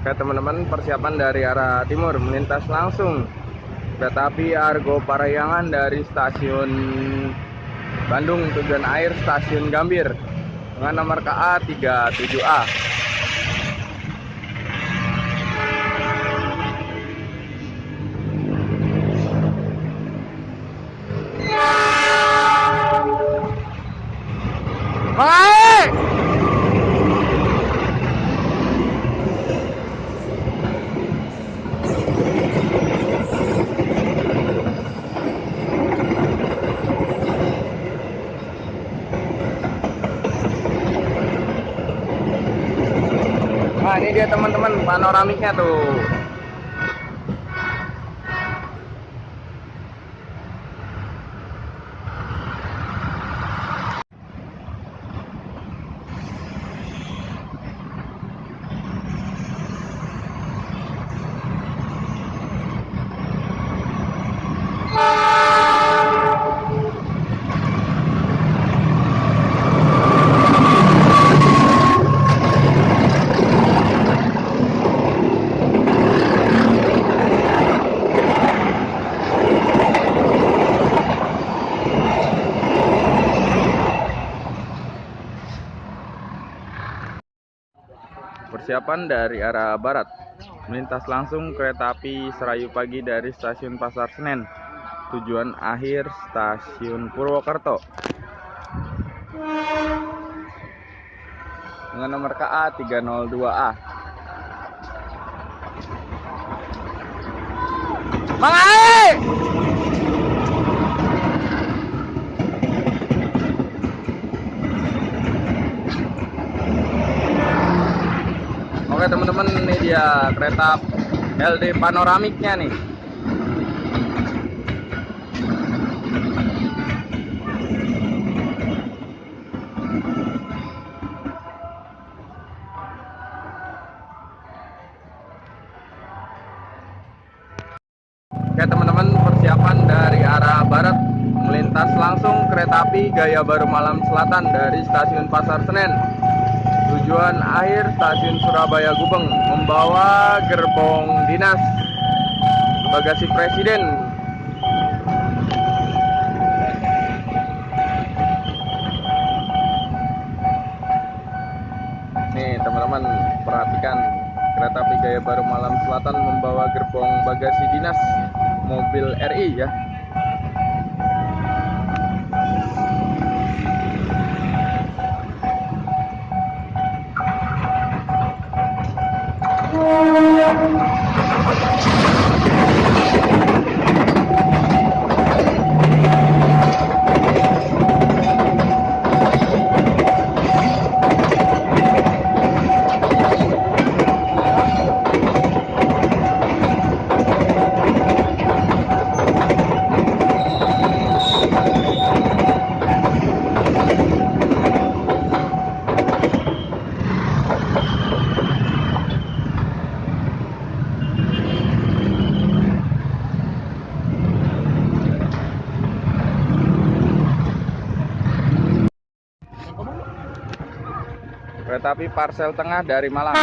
Oke teman-teman, persiapan dari arah timur melintas langsung kereta api Argo Parahyangan dari stasiun Bandung tujuan akhir stasiun Gambir dengan nomor KA 37A. Nah ini dia teman-teman panoramiknya tuh. Persiapan dari arah barat melintas langsung kereta api Serayu Pagi dari stasiun Pasar Senen tujuan akhir stasiun Purwokerto dengan nomor KA 302A. Oke teman-teman, ini dia kereta LD panoramiknya nih. Oke teman-teman, persiapan dari arah barat melintas langsung kereta api Gaya Baru Malam Selatan dari stasiun Pasar Senen tujuan akhir stasiun Surabaya Gubeng membawa gerbong dinas bagasi presiden. Nih teman-teman, perhatikan kereta api Gaya Baru Malam Selatan membawa gerbong bagasi dinas mobil RI ya. Kereta api Parsel Tengah dari Malang.